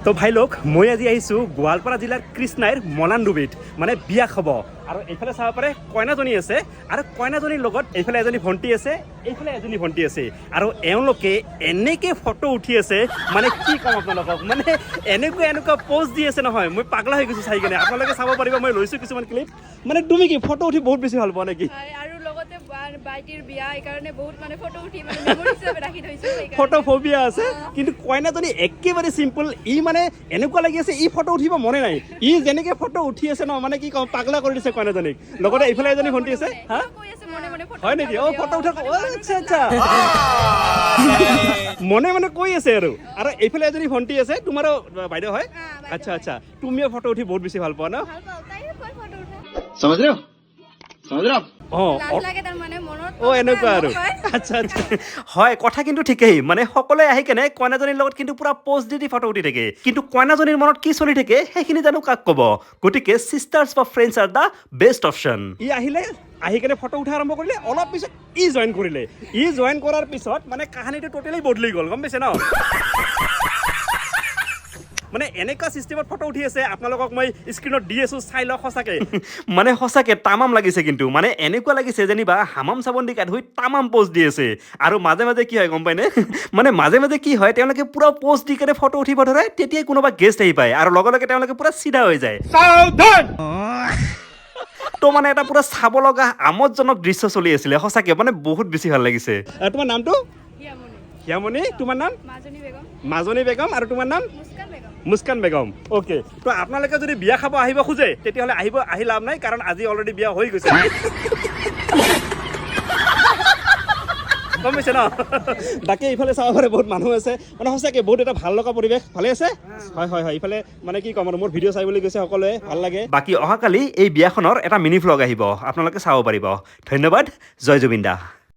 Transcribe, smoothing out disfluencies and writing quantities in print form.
তো ভাই লোক মই আজি আহিছোঁ গোৱালপাৰা জিলাৰ কৃষ্ণাইৰ মলানডুবিত মানে বিয়া খাব আৰু এইফালে চাব পাৰে কইনাজনী আছে আৰু কইনাজনীৰ লগত এইফালে এজনী ভণ্টি আছে এইফালে এজনী ভণ্টি আছে আৰু এওঁলোকে এনেকৈ ফটো উঠি আছে মানে কি ক'ম আপোনালোকক মানে এনেকুৱা পোজ দি আছে নহয় মই পাগলা হৈ গৈছোঁ চাই কিনে আপোনালোকে চাব পাৰিব মই লৈছোঁ কিছুমান ক্লিপ মানে তুমি কি ফটো উঠি বহুত বেছি ভাল পোৱা নেকি আৰু লগতে বাইটিৰ বিয়া এইকাৰণে বহুত মানে ফটো উঠি মানে মেমৰি হিচাপে ৰাখি থৈছো ফটো ফবিয়া আছে কিন্তু কইনাজনী একেবাৰে চিম্পল ই মানে এনেকুৱা লাগি আছে ই ফটো উঠিব মনে নাই ই যেনেকৈ ফটো উঠি আছে ন মানে কি ক'ম পাগলা কৰি দিছে কইনাজনীক লগতে এইফালে এজনী ভণ্টি আছে হা হয় নেকি অ ফটো উঠা আচ্ছা আচ্ছা মনে মনে কৈ আছে আৰু এইফালে এজনী ভণ্টি আছে তোমাৰো বাইদেউ হয় আচ্ছা আচ্ছা তুমিও ফটো উঠি বহুত বেছি ভাল পোৱা ন समझ रहे हो समझ रहे हो এনেকুৱা আৰু আচ্ছা আচ্ছা হয় কথা কিন্তু ঠিকেই মানে সকলোৱে আহি কেনে কইনাজনীৰ লগত কিন্তু পুৰা পোষ্ট দি ফটো উঠি থাকে কিন্তু কইনাজনীৰ মনত কি চলি থাকে সেইখিনি জানো কাক ক'ব গতিকে চিষ্টাৰ্ছ বা friends are the best option ই আহি কেনে ফটো উঠা আৰম্ভ কৰিলে অলপ পিছত ই জইন কৰিলে ই জইন কৰাৰ পিছত মানে কাহিনীটো টোটেলি বদলি গ'ল গম পাইছে ন মানে এনেকুৱা চিষ্টেমত ফটো উঠি আছে আপোনালোকক মই স্ক্ৰীণত দি আছোঁ চাই লওক সঁচাকৈ মানে সঁচাকৈ তামাম লাগিছে কিন্তু মানে এনেকুৱা লাগিছে যেনিবা হামাম চাবোন দি গা ধুই তামাম পোষ্ট দি আছে আৰু মাজে মাজে কি হয় গম পায়নে মানে মাজে মাজে কি হয় তেওঁলোকে পুৰা পোষ্ট দি কেনে ফটো উঠিব ধৰে তেতিয়াই কোনোবা গেষ্ট আহি পায় আৰু লগে লগে তেওঁলোকে পুৰা চিধা হৈ যায় তো মানে এটা পুৰা চাব লগা আমোদজনক দৃশ্য চলি আছিলে সঁচাকৈ মানে বহুত বেছি ভাল লাগিছে তোমাৰ নামটো হিয়ামণি তোমাৰ নাম মাজনী বেগম আৰু তোমাৰ নাম মুস্কান বেগম অ'কে তো আপোনালোকে যদি বিয়া খাব আহিব খোজে তেতিয়াহ'লে আহি লাভ নাই কাৰণ আজি অলৰেডি বিয়া হৈ গৈছে গম পাইছে ন বাকী ইফালে চাব পাৰে বহুত মানুহ আছে মানে সঁচাকৈ বহুত এটা ভাল লগা পৰিৱেশ ভালে আছে হয় হয় হয় ইফালে মানে কি ক'ম আৰু মোৰ ভিডিঅ' চাই বুলি কৈছে সকলোৱে ভাল লাগে বাকী অহাকালি এই বিয়াখনৰ এটা মিনি ভ্লগ আহিব আপোনালোকে চাব পাৰিব ধন্যবাদ জয় জুবিন দা